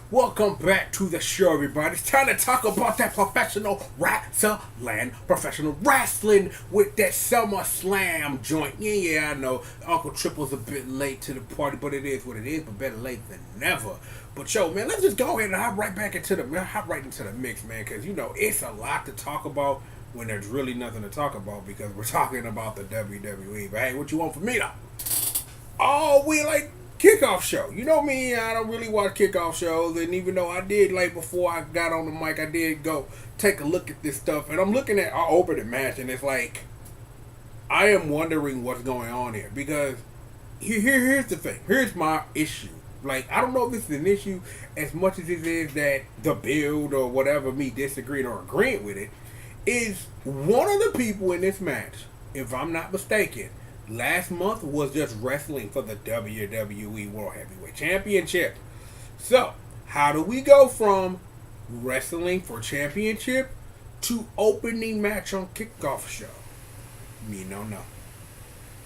Welcome back to the show, everybody. It's time to talk about that professional wrestling with that SummerSlam joint. Yeah, I know Uncle Triple's a bit late to the party, but it is what it is. But better late than never. But yo, man, let's just go ahead and hop right into the mix, man, because it's a lot to talk about when there's really nothing to talk about because we're talking about the WWE. But hey, what you want from me though? Oh, we like kickoff show. You know me, I don't really watch kickoff shows, and even though I did, like, before I got on the mic, I did go take a look at this stuff, and I'm looking at our opening match, and it's like, I am wondering what's going on here, because here's the thing. Here's my issue. Like, I don't know if this is an issue as much as it is that the build or whatever, me disagreeing or agreeing with it, is one of the people in this match, if I'm not mistaken, last month was just wrestling for the WWE World Heavyweight Championship. So, how do we go from wrestling for championship to opening match on kickoff show? Me no know.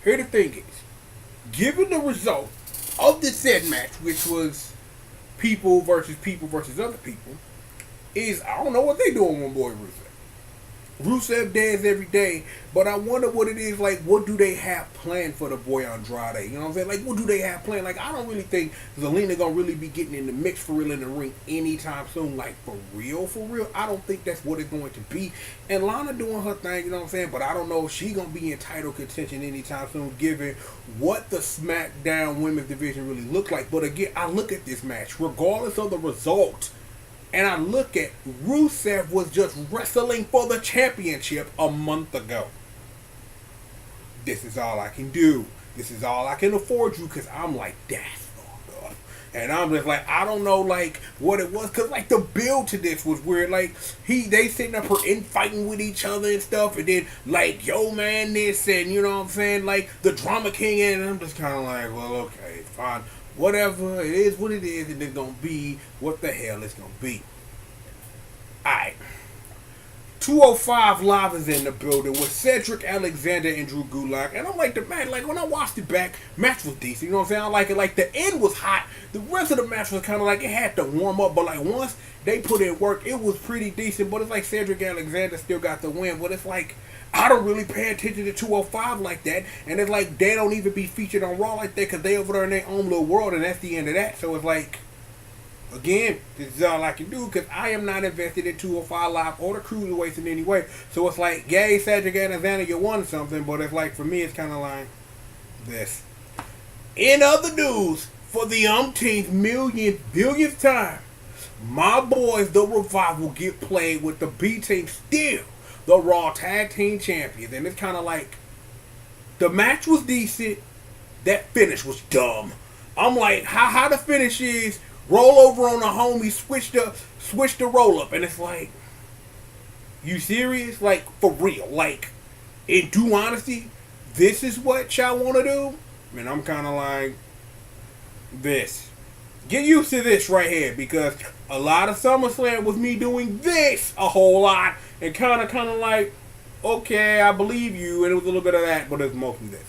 Here the thing is, given the result of the said match, which was people versus other people, is I don't know what they doing with boy Rusev. Rusev dance every day, but I wonder what it is, like, what do they have planned for the boy Andrade? You know what I'm saying? Like, what do they have planned? Like, I don't really think Zelina gonna really be getting in the mix for real in the ring anytime soon. Like, for real. I don't think that's what it's going to be. And Lana doing her thing, you know what I'm saying? But I don't know if she gonna be in title contention anytime soon, given what the SmackDown women's division really look like. But again, I look at this match, regardless of the result, and I look at Rusev was just wrestling for the championship a month ago. This is all I can do. This is all I can afford you, because I'm like, that's fucked up. And I'm just like, I don't know, like, what it was, because, like, the build to this was weird. Like, they sitting up here infighting with each other and stuff, and then, like, yo, man, this, and, you know what I'm saying, like, the Drama King, and I'm just kind of like, well, okay, fine. Whatever, it is what it is, and it's going to be what the hell it's going to be. Alright. 205 Live is in the building with Cedric Alexander and Drew Gulak. And I'm like, the match, like, when I watched it back, match was decent. You know what I'm saying? I like it. Like, the end was hot. The rest of the match was kind of like, it had to warm up. But, like, once they put in work, it was pretty decent. But it's like Cedric Alexander still got the win. But it's like, I don't really pay attention to 205 like that. And it's like, they don't even be featured on Raw like that because they over there in their own little world. And that's the end of that. So it's like, again, this is all I can do because I am not invested in 205 Live or the Cruiserweights in any way. So it's like, yay, Cedric Alexander, you won something. But it's like, for me, it's kind of like this. In other news, for the umpteenth billionth time, my boys, the Revival, get played with the B Team still the Raw Tag Team Champions. And it's kind of like, the match was decent. That finish was dumb. I'm like, how the finish is, roll over on the homie, switch the roll up. And it's like, you serious? Like, for real. Like, in due honesty, this is what y'all want to do? And I'm kind of like, this. Get used to this right here, because a lot of SummerSlam was me doing this a whole lot, and kind of like, okay, I believe you, and it was a little bit of that, but it's mostly this.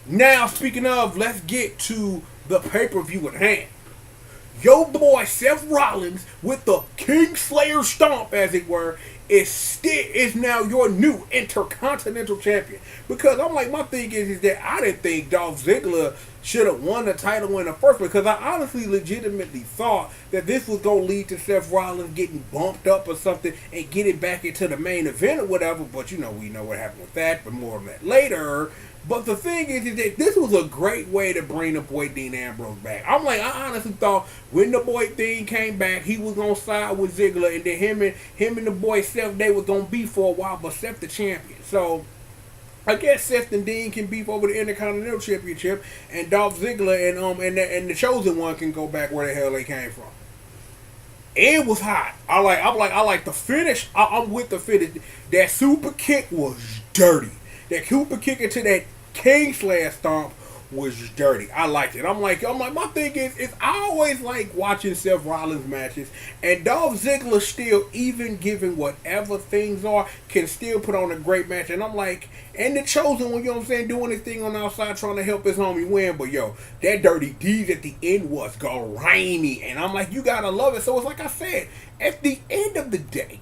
Now, speaking of, let's get to the pay-per-view at hand. Yo boy Seth Rollins with the Kingslayer stomp, as it were, is now your new Intercontinental Champion. Because I'm like, my thing is that I didn't think Dolph Ziggler should have won the title in the first place. Because I honestly, legitimately thought that this was going to lead to Seth Rollins getting bumped up or something and getting back into the main event or whatever. But we know what happened with that, but more on that later. But the thing is that this was a great way to bring the boy Dean Ambrose back. I'm like, I honestly thought when the boy Dean came back, he was going to side with Ziggler, and then him and the boy Seth, they were going to beef for a while, but Seth the champion. So, I guess Seth and Dean can beef over the Intercontinental Championship, and Dolph Ziggler and the Chosen One can go back where the hell they came from. It was hot. I like the finish. I'm with the finish. That super kick was dirty. That super kick into that Kingslayer stomp was dirty. I liked it. I'm like, my thing is I always like watching Seth Rollins matches, and Dolph Ziggler still, even given whatever things are, can still put on a great match. And I'm like, and the Chosen One, you know what I'm saying, doing his thing on the outside trying to help his homie win. But yo, that Dirty Deeds at the end was grimy, and I'm like, you gotta love it. So it's like I said, at the end of the day,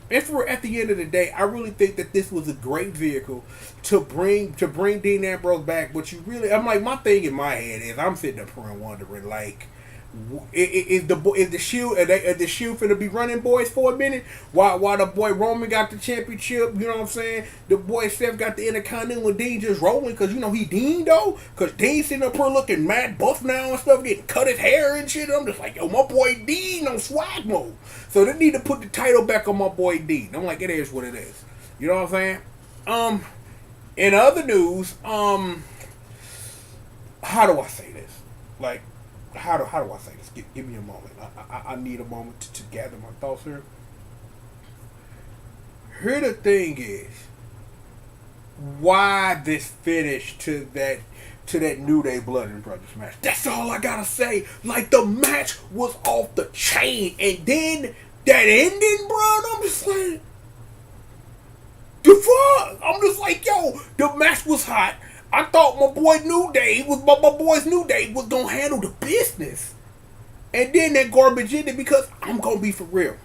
I really think that this was a great vehicle to bring Dean Ambrose back. But I'm like, my thing in my head is I'm sitting up here and wondering, like, is the Shield finna be running boys for a minute while the boy Roman got the championship? You know what I'm saying? The boy Seth got the Intercontinental, and Dean just rolling because he Dean though. Because Dean sitting up here looking mad buff now and stuff, getting cut his hair and shit. I'm just like, yo, my boy Dean on swag mode. So they need to put the title back on my boy Dean. I'm like, it is what it is. You know what I'm saying? In other news, how do I say this? Like, how do I say this? Give me a moment. I need a moment to gather my thoughts here. Here the thing is, why this finish to that New Day Blood and Brothers match? That's all I gotta say. Like, the match was off the chain, and then that ending, bro. I'm just like, the fuck? I'm just like, yo, the match was hot. I thought my boy's New Day was gonna handle the business, and then that garbage ended. Because I'm gonna be for real,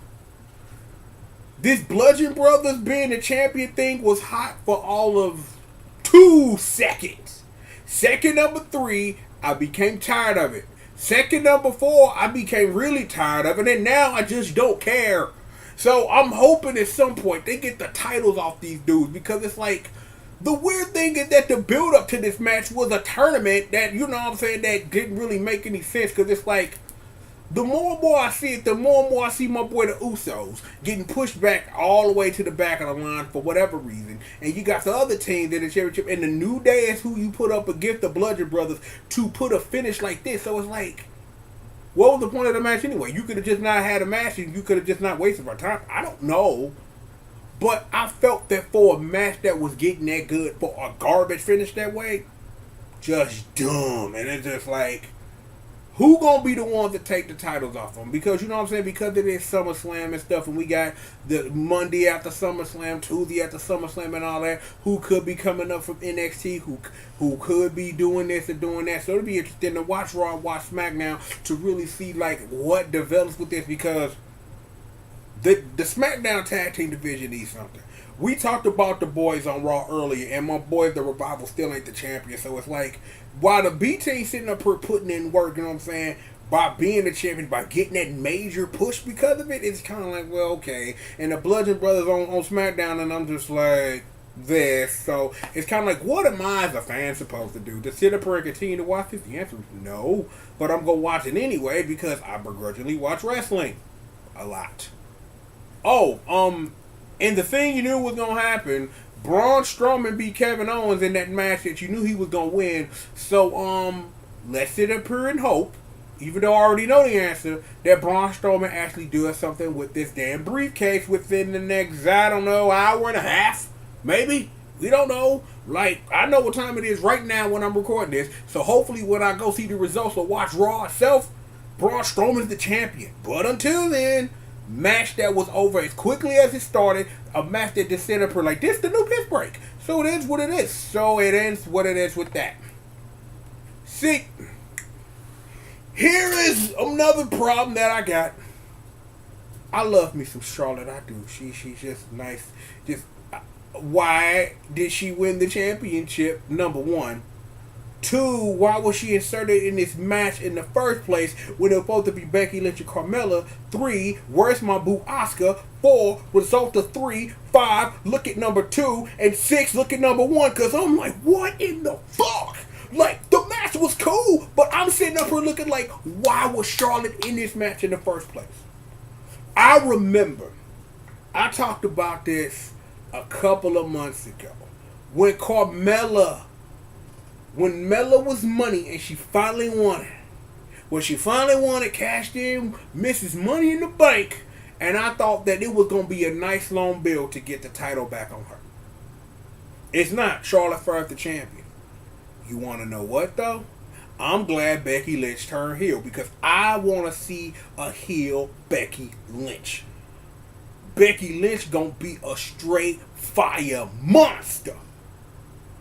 this Bludgeon Brothers being the champion thing was hot for all of 2 seconds. Second number 3, I became tired of it. Second number 4, I became really tired of it, and now I just don't care. So I'm hoping at some point they get the titles off these dudes, because it's like, the weird thing is that the build up to this match was a tournament that, you know what I'm saying, that didn't really make any sense. Because it's like, the more and more I see it, the more and more I see my boy the Usos getting pushed back all the way to the back of the line for whatever reason. And you got the other teams in the championship, and the New Day is who you put up against the Bludgeon Brothers to put a finish like this. So it's like, what was the point of the match anyway? You could have just not had a match, and you could have just not wasted our time. I don't know. But I felt that for a match that was getting that good, for a garbage finish that way, just dumb. And it's just like, who gonna be the ones to take the titles off them? Because, you know what I'm saying, because it is SummerSlam and stuff, and we got the Monday after SummerSlam, Tuesday after SummerSlam and all that, who could be coming up from NXT, who could be doing this and doing that. So it'll be interesting to watch Raw and watch SmackDown to really see, like, what develops with this, because the SmackDown Tag Team division needs something. We talked about the boys on Raw earlier, and my boys, the Revival, still ain't the champion. So it's like, while the B team sitting up here putting in work, you know what I'm saying, by being the champion, by getting that major push because of it, it's kind of like, well, okay. And the Bludgeon Brothers on SmackDown, and I'm just like, this. So it's kind of like, what am I as a fan supposed to do? To sit up here and continue to watch this? The answer is no. But I'm going to watch it anyway, because I begrudgingly watch wrestling a lot. And the thing you knew was going to happen, Braun Strowman beat Kevin Owens in that match that you knew he was going to win. So, let's sit up here and hope, even though I already know the answer, that Braun Strowman actually does something with this damn briefcase within the next, I don't know, hour and a half, maybe. We don't know. Like, I know what time it is right now when I'm recording this. So hopefully when I go see the results or watch Raw itself, Braun Strowman's the champion. But until then, match that was over as quickly as it started. A match that just set up for like, this the new piss break. So it is what it is. So it ends what it is with that. See, here is another problem that I got. I love me some Charlotte. I do. She's just nice. Just why did she win the championship? Number 1. 2, why was she inserted in this match in the first place when it was supposed to be Becky Lynch and Carmella? 3, where's my boo Asuka? 4, result of 3. 5, look at number 2. And 6, look at number 1. Because I'm like, what in the fuck? Like, the match was cool, but I'm sitting up here looking like, why was Charlotte in this match in the first place? I remember I talked about this a couple of months ago when Mella was money and she finally won it. When she finally won it, cashed in Mrs. Money in the Bank, and I thought that it was going to be a nice long build to get the title back on her. It's not. Charlotte Flair the champion. You want to know what though? I'm glad Becky Lynch turned heel because I want to see a heel Becky Lynch. Becky Lynch gonna be a straight fire monster.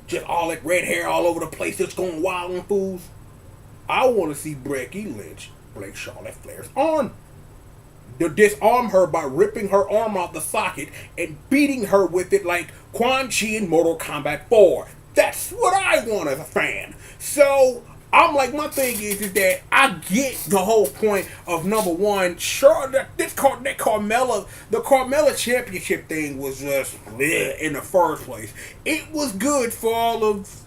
Just all that red hair all over the place, just going wild on fools. I want to see Becky Lynch break Charlotte Flair's arm. To disarm her by ripping her arm out the socket and beating her with it like Quan Chi in Mortal Kombat 4. That's what I want as a fan. So I'm like, my thing is that I get the whole point of number one. Sure, the Carmella Championship thing was just in the first place. It was good for all of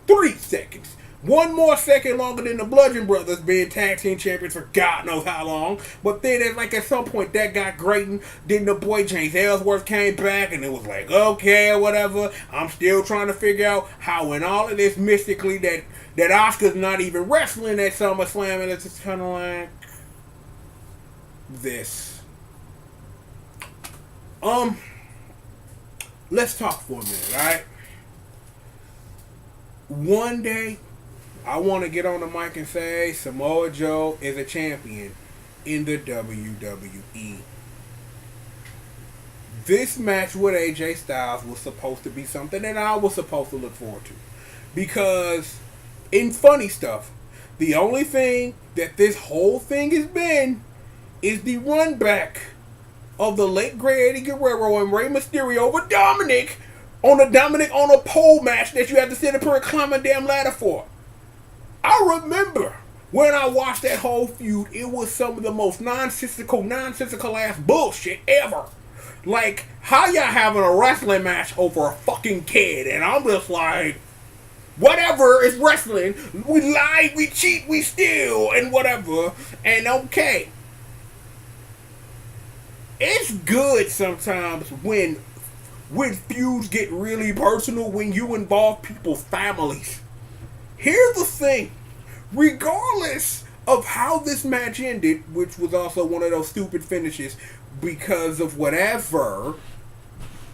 3 seconds. One more second longer than the Bludgeon Brothers being tag team champions for God knows how long. But then at some point that got grating. Then the boy James Ellsworth came back and it was like, okay, whatever. I'm still trying to figure out how in all of this mystically that Asuka's not even wrestling at SummerSlam, and it's just kind of like this. Let's talk for a minute, alright? One day I want to get on the mic and say Samoa Joe is a champion in the WWE. This match with AJ Styles was supposed to be something that I was supposed to look forward to. Because, in funny stuff, the only thing that this whole thing has been is the run back of the late great Eddie Guerrero and Rey Mysterio over Dominic on a pole match that you had to sit up here and climb a damn ladder for. I remember when I watched that whole feud, it was some of the most nonsensical ass bullshit ever. Like, how y'all having a wrestling match over a fucking kid? And I'm just like, whatever, it's wrestling. We lie, we cheat, we steal, and whatever. And okay. It's good sometimes when feuds get really personal, when you involve people's families. Here's the thing. Regardless of how this match ended, which was also one of those stupid finishes because of whatever,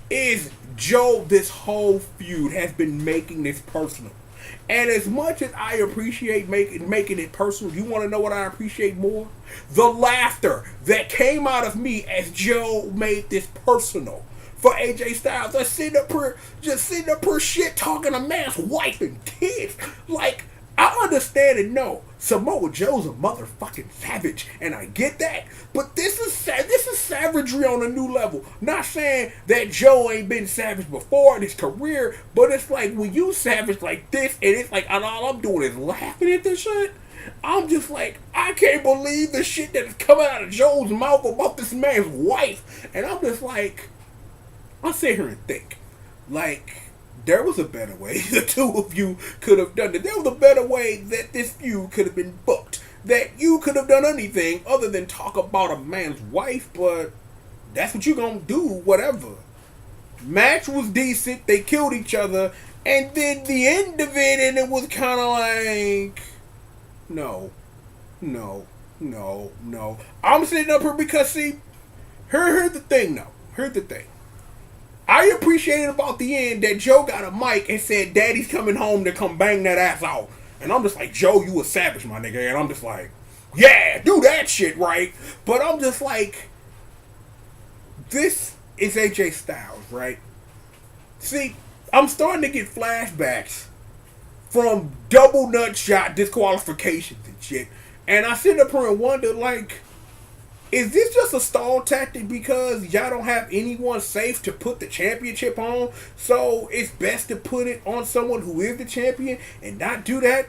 is Joe, this whole feud has been making this personal. And as much as I appreciate making it personal, you want to know what I appreciate more? The laughter that came out of me as Joe made this personal. For AJ Styles, just sitting up here shit talking a man's wife and kids. Like, I understand and know Samoa Joe's a motherfucking savage, and I get that. But this is savagery on a new level. Not saying that Joe ain't been savage before in his career, but it's like when you savage like this, and it's like and all I'm doing is laughing at this shit. I'm just like, I can't believe the shit that is coming out of Joe's mouth about this man's wife, and I'm just like. I'll sit here and think, like, there was a better way the two of you could have done it. There was a better way that this feud could have been booked. That you could have done anything other than talk about a man's wife, but that's what you gonna do, whatever. Match was decent, they killed each other, and then the end of it, and it was kind of like, no. I'm sitting up here because, see, here's the thing, though. Here's the thing. I appreciated about the end that Joe got a mic and said, Daddy's coming home to come bang that ass out. And I'm just like, Joe, you a savage, my nigga. And I'm just like, yeah, do that shit, right? But I'm just like, this is AJ Styles, right? See, I'm starting to get flashbacks from double nut shot disqualifications and shit. And I sit up here and wonder, like, is this just a stall tactic because y'all don't have anyone safe to put the championship on? So it's best to put it on someone who is the champion and not do that?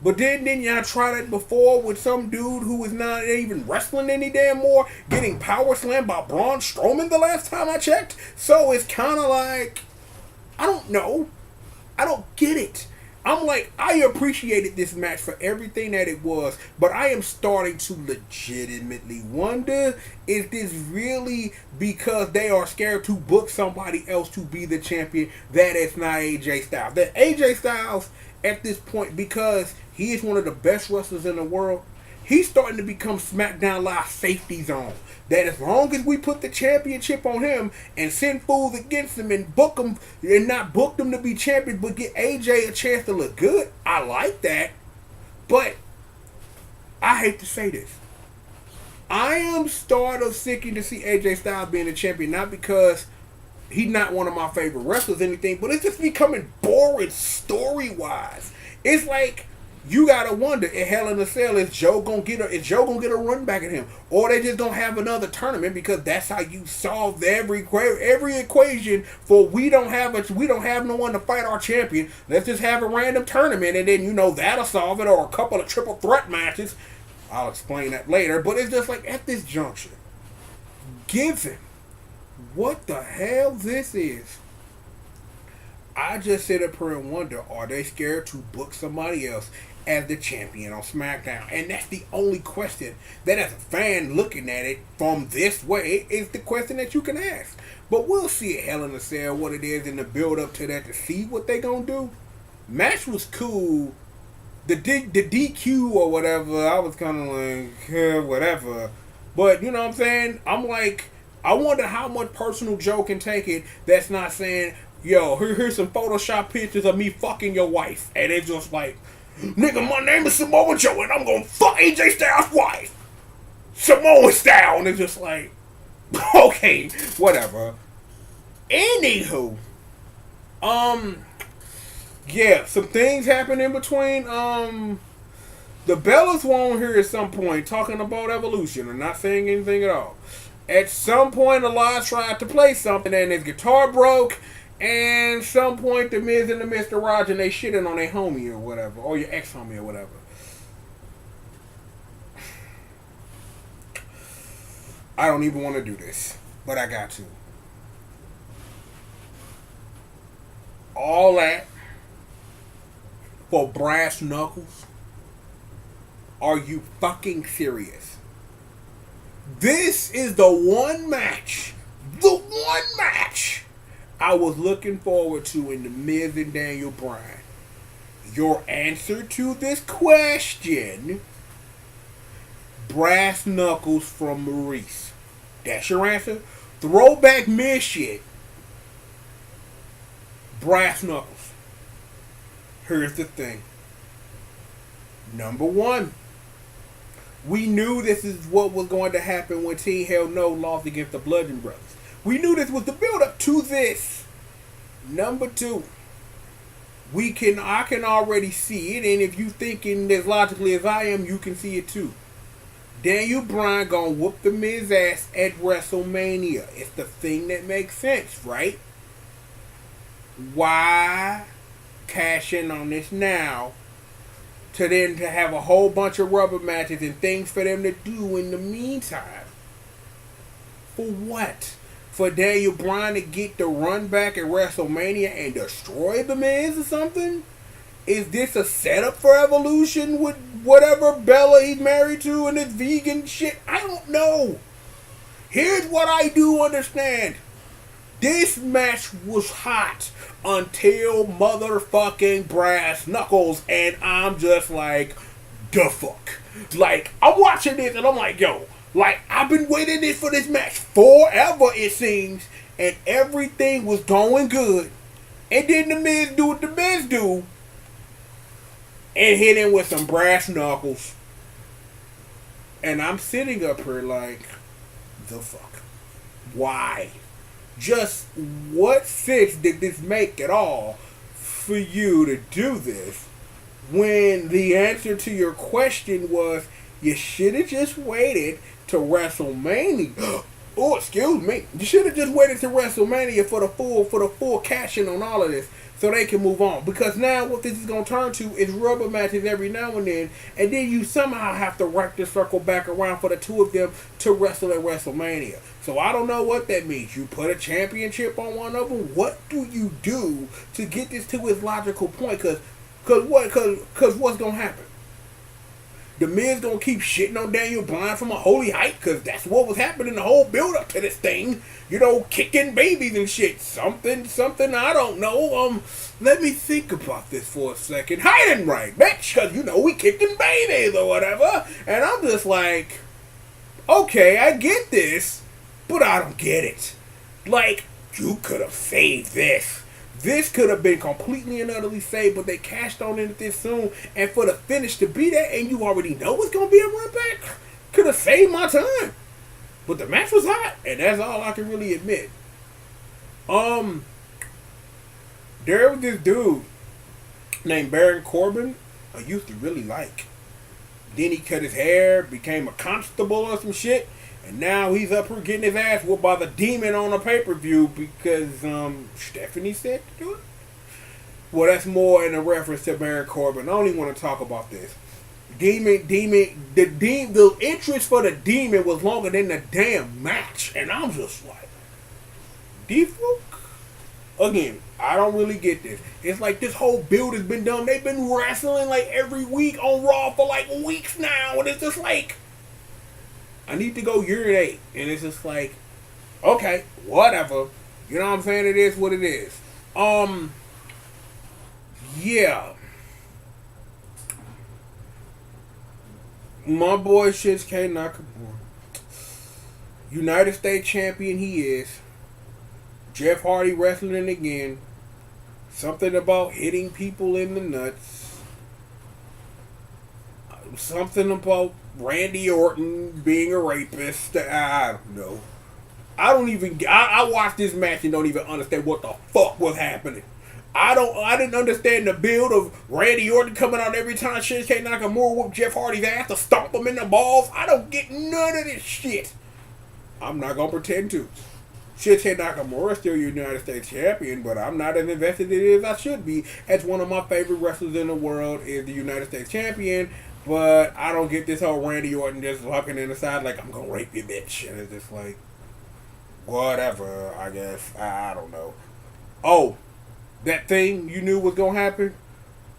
But then y'all tried it before with some dude who is not even wrestling any damn more, getting power slammed by Braun Strowman the last time I checked. So it's kind of like, I don't know. I don't get it. I'm like, I appreciated this match for everything that it was, but I am starting to legitimately wonder, is this really because they are scared to book somebody else to be the champion that it's not AJ Styles? That AJ Styles, at this point, because he is one of the best wrestlers in the world, he's starting to become SmackDown Live safety zone. That as long as we put the championship on him and send fools against him and book him and not book them to be champions, but get AJ a chance to look good, I like that. But I hate to say this. I am sort of sicking to see AJ Styles being a champion, not because he's not one of my favorite wrestlers or anything, but it's just becoming boring story-wise. It's like you gotta wonder, in Hell in a Cell, is Joe gonna get a run back at him, or they just don't have another tournament because that's how you solve every equation for we don't have no one to fight our champion. Let's just have a random tournament, and then that'll solve it, or a couple of triple threat matches. I'll explain that later, but it's just like at this juncture, given what the hell this is, I just sit up here and wonder, are they scared to book somebody else as the champion on SmackDown? And that's the only question that, as a fan looking at it from this way, is the question that you can ask. But we'll see at Hell in a Cell what it is in the build up to that to see what they gonna do. Match was cool. The DQ or whatever, I was kind of like, whatever. But, you know what I'm saying? I'm like, I wonder how much personal Joe can take it that's not saying, yo, here's some Photoshop pictures of me fucking your wife. And it's just like, nigga, my name is Samoa Joe and I'm gonna fuck AJ Styles' wife. Samoa style. And it's just like, okay, whatever. Anywho, yeah, some things happen in between. The Bellas were on here at some point talking about Evolution and not saying anything at all. At some point, Elias tried to play something and his guitar broke. And at some point, the Miz and the Mr. Rogers, and they shitting on their homie or whatever, or your ex-homie or whatever. I don't even want to do this, but I got to. All that for brass knuckles? Are you fucking serious? This is the one match I was looking forward to in the Miz and Daniel Bryan. Your answer to this question: brass knuckles from Maurice. That's your answer? Throwback Miz shit. Brass knuckles. Here's the thing. Number one, we knew this is what was going to happen when Team Hell No lost against the Bludgeon Brothers. We knew this was the build-up to this. Number two, I can already see it, and if you thinking as logically as I am, you can see it too. Daniel Bryan gonna whoop the Miz ass at WrestleMania. It's the thing that makes sense, right? Why cash in on this now to then to have a whole bunch of rubber matches and things for them to do in the meantime? For what? For Daniel Bryan to get the run back at WrestleMania and destroy the Miz or something? Is this a setup for Evolution with whatever Bella he's married to and this vegan shit? I don't know. Here's what I do understand. This match was hot until motherfucking brass knuckles, and I'm just like, the fuck? Like, I'm watching this and I'm like, yo, like, I've been waiting for this match forever, it seems, and everything was going good. And then the Miz do what the Miz do, and hit him with some brass knuckles. And I'm sitting up here like, the fuck? Why? Just what sense did this make at all for you to do this when the answer to your question was you should have just waited to WrestleMania? Oh, excuse me. You should have just waited to WrestleMania for the full cash in on all of this so they can move on. Because now what this is going to turn to is rubber matches every now and then you somehow have to wrap the circle back around for the two of them to wrestle at WrestleMania. So I don't know what that means. You put a championship on one of them? What do you do to get this to its logical point? Because what's going to happen? The Miz gonna keep shitting on Daniel Bryan from a holy height, because that's what was happening the whole build up to this thing. You know, kicking babies and shit. Something, I don't know. Let me think about this for a second. Hide and right, bitch, because, you know, we kicking babies or whatever. And I'm just like, okay, I get this, but I don't get it. Like, you could have saved this. This could have been completely and utterly saved, but they cashed on it this soon. And for the finish to be that, and you already know it's going to be a run back, could have saved my time. But the match was hot, and that's all I can really admit. There was this dude named Baron Corbin I used to really like. Then he cut his hair, became a constable or some shit, and now he's up here getting his ass whooped by the Demon on a pay-per-view because Stephanie said to do it. Well, that's more in a reference to Baron Corbin. I don't even want to talk about this. The interest for the Demon was longer than the damn match, and I'm just like, D-Folk? Again, I don't really get this. It's like this whole build has been done. They've been wrestling like every week on Raw for like weeks now, and it's just like, I need to go urinate, and it's just like, okay, whatever. You know what I'm saying? It is what it is. Yeah. My boy Shinsuke Nakamura, United States champion he is. Jeff Hardy wrestling again. Something about hitting people in the nuts. Something about Randy Orton being a rapist. I don't know. I watched this match and don't even understand what the fuck was happening. I didn't understand the build of Randy Orton coming out every time Shinsuke Nakamura whooped Jeff Hardy's ass to stomp him in the balls. I don't get none of this shit. I'm not gonna pretend to. Shinsuke Nakamura is still United States champion, but I'm not as invested in it as I should be. As one of my favorite wrestlers in the world is the United States champion, but I don't get this whole Randy Orton just walking in the side like, I'm gonna rape you, bitch. And it's just like, whatever, I guess. I don't know. Oh, that thing you knew was gonna happen?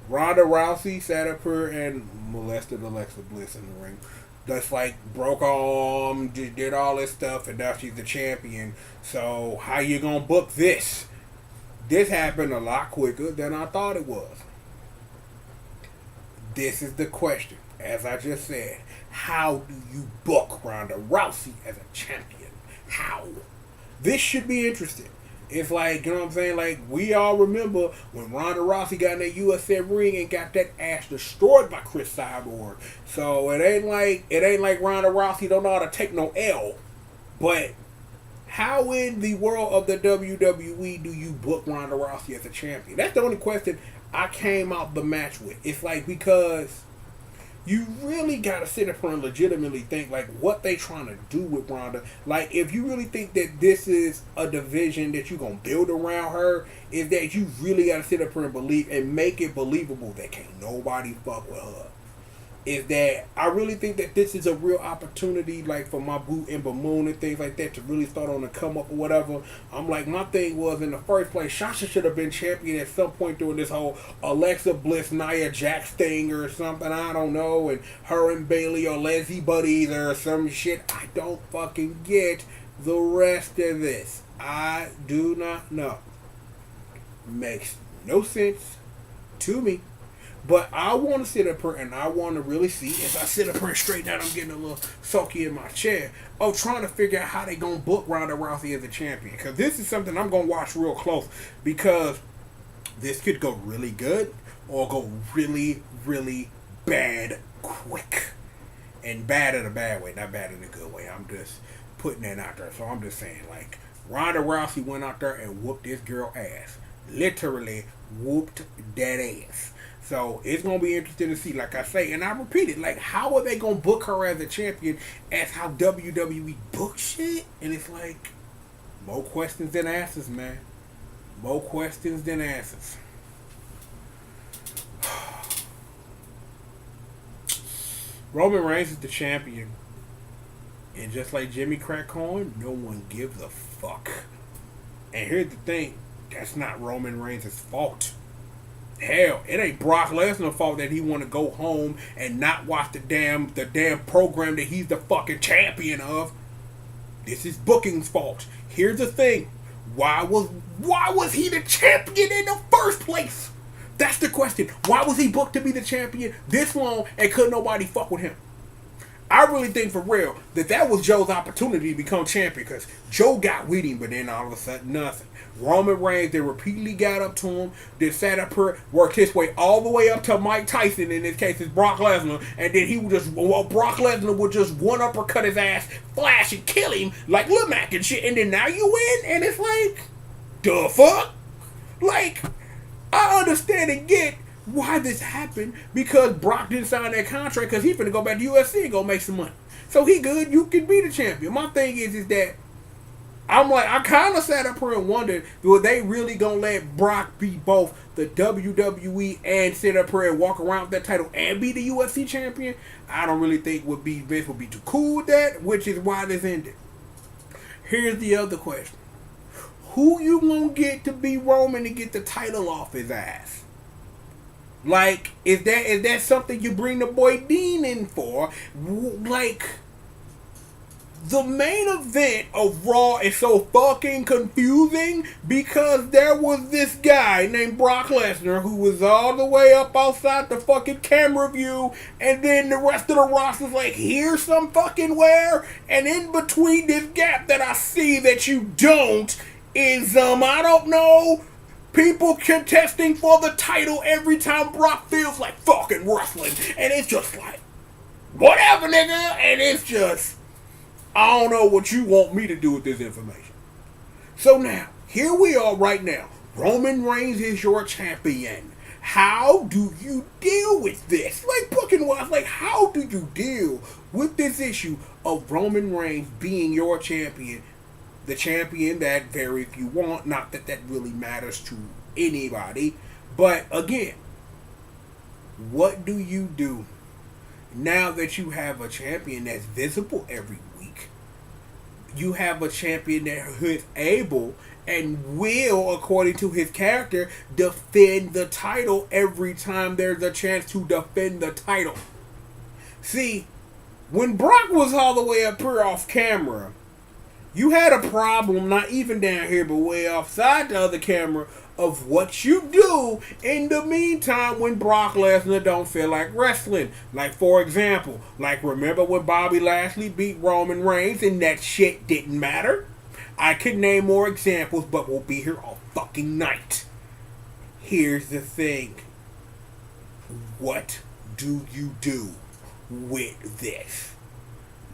Ronda Rousey sat up here and molested Alexa Bliss in the ring. That's like broke arm, did all this stuff, and now she's the champion. So how you gonna book this? This happened a lot quicker than I thought it was. This is the question. As I just said, how do you book Ronda Rousey as a champion? How? This should be interesting. It's like, you know what I'm saying? Like, we all remember when Ronda Rousey got in that UFC ring and got that ass destroyed by Chris Cyborg. So it ain't like Ronda Rousey don't know how to take no L. But how in the world of the WWE do you book Ronda Rousey as a champion? That's the only question I came out the match with. It's like, because you really gotta sit up and legitimately think like what they trying to do with Ronda. Like, if you really think that this is a division that you gonna build around her, is that you really gotta sit up and believe and make it believable that can't nobody fuck with her. Is that I really think that this is a real opportunity, like for my boot and Moon and things like that, to really start on the come up or whatever. I'm like, my thing was in the first place, Sasha should have been champion at some point during this whole Alexa Bliss, Nia Jax thing or something. I don't know, and her and Bayley or Leslie buddies or some shit. I don't fucking get the rest of this. I do not know. Makes no sense to me. But I want to sit up here and I want to really see, as I sit up here and straighten out, I'm getting a little sulky in my chair, of trying to figure out how they going to book Ronda Rousey as a champion. Because this is something I'm going to watch real close. Because this could go really good or go really, really bad quick. And bad in a bad way, not bad in a good way. I'm just putting that out there. So I'm just saying, like, Ronda Rousey went out there and whooped this girl ass. Literally whooped that ass. So it's going to be interesting to see, like I say, and I repeat it, like, how are they going to book her as a champion as how WWE book shit? And it's like, more questions than answers, man. More questions than answers. Roman Reigns is the champion. And just like Jimmy Crackcorn, no one gives a fuck. And here's the thing, that's not Roman Reigns' fault. Hell, it ain't Brock Lesnar's fault that he want to go home and not watch the damn program that he's the fucking champion of. This is booking's fault. Here's the thing. Why was he the champion in the first place? That's the question. Why was he booked to be the champion this long and couldn't nobody fuck with him? I really think for real that was Joe's opportunity to become champion because Joe got with him, but then all of a sudden nothing. Roman Reigns then repeatedly got up to him, then sat up here, worked his way all the way up to Mike Tyson. In this case, it's Brock Lesnar, and then he would just Brock Lesnar would just one uppercut his ass, flash and kill him like Lil Mac and shit. And then now you win, and it's like, the fuck, like I understand and get why this happened because Brock didn't sign that contract because he's finna go back to UFC and go make some money. So he good. You can be the champion. My thing is that I'm like, I kind of sat up here and wondered, were they really gonna let Brock be both the WWE and sit up here and walk around with that title and be the UFC champion? I don't really think Vince would be too cool with that, which is why this ended. Here's the other question: who you gonna get to be Roman to get the title off his ass? Like, is that something you bring the boy Dean in for? Like, the main event of Raw is so fucking confusing because there was this guy named Brock Lesnar who was all the way up outside the fucking camera view, and then the rest of the roster's like, here's some fucking where, and in between this gap that I see that you don't is, I don't know, people contesting for the title every time Brock feels like fucking wrestling. And it's just like, whatever, nigga. And it's just, I don't know what you want me to do with this information. So now, here we are right now. Roman Reigns is your champion. How do you deal with this? Like, booking wise, like, how do you deal with this issue of Roman Reigns being your champion? The champion that very few want. Not that that really matters to anybody. But again, what do you do now that you have a champion that's visible every week? You have a champion that is able and will, according to his character, defend the title every time there's a chance to defend the title. See, when Brock was all the way up here off camera, you had a problem, not even down here, but way offside the other camera, of what you do in the meantime when Brock Lesnar don't feel like wrestling. Like, for example, like, remember when Bobby Lashley beat Roman Reigns and that shit didn't matter? I could name more examples, but we'll be here all fucking night. Here's the thing. What do you do with this?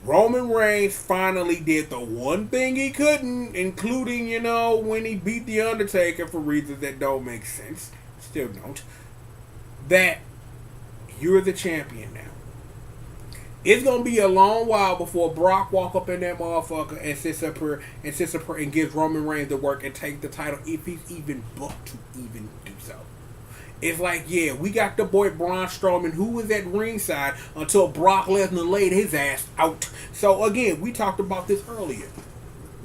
Roman Reigns finally did the one thing he couldn't, including, when he beat The Undertaker for reasons that don't make sense. Still don't. That you're the champion now. It's going to be a long while before Brock walk up in that motherfucker and sits up here and gives Roman Reigns the work and take the title if he's even booked to even do so. It's like, yeah, we got the boy Braun Strowman who was at ringside until Brock Lesnar laid his ass out. So again, we talked about this earlier.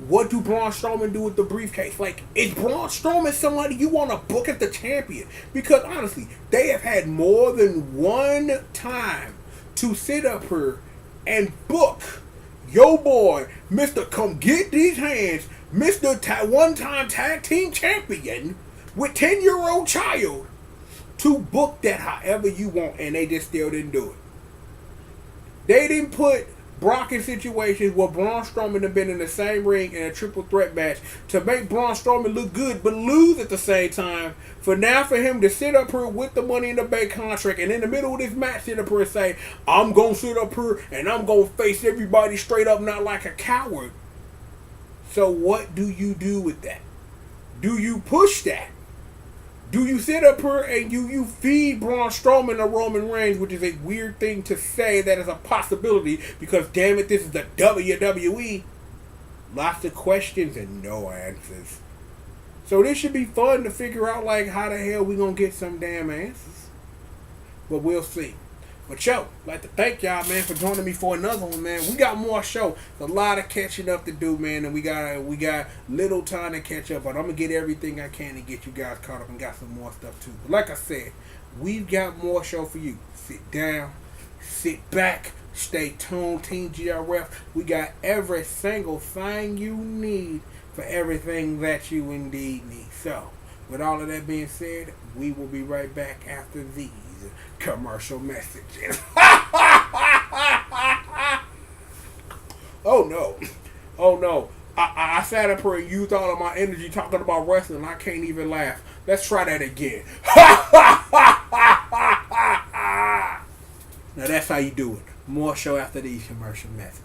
What do Braun Strowman do with the briefcase? Like, is Braun Strowman somebody you want to book as the champion? Because honestly, they have had more than one time to sit up here and book yo boy, Mr. Come Get These Hands, Mr. One-time tag team champion with 10-year-old child, to book that however you want, and they just still didn't do it. They didn't put Brock in situations where Braun Strowman had been in the same ring in a triple threat match to make Braun Strowman look good but lose at the same time. For him to sit up here with the Money in the Bank contract and in the middle of this match sit up here and say, I'm going to sit up here and I'm going to face everybody straight up, not like a coward. So what do you do with that? Do you push that? Do you sit up here and you feed Braun Strowman a Roman Reigns, which is a weird thing to say that is a possibility because, damn it, this is the WWE. Lots of questions and no answers. So this should be fun to figure out, like, how the hell we gonna get some damn answers. But we'll see. But yo, I'd like to thank y'all, man, for joining me for another one, man. We got more show. There's a lot of catching up to do, man, and we got little time to catch up. But I'm gonna get everything I can to get you guys caught up and got some more stuff too. But like I said, we've got more show for you. Sit down, sit back, stay tuned, Team GRF. We got every single thing you need for everything that you indeed need. So, with all of that being said, we will be right back after these commercial messages. Oh no. Oh no. I sat up here and used all of my energy talking about wrestling. I can't even laugh. Let's try that again. Now that's how you do it. More show after these commercial messages.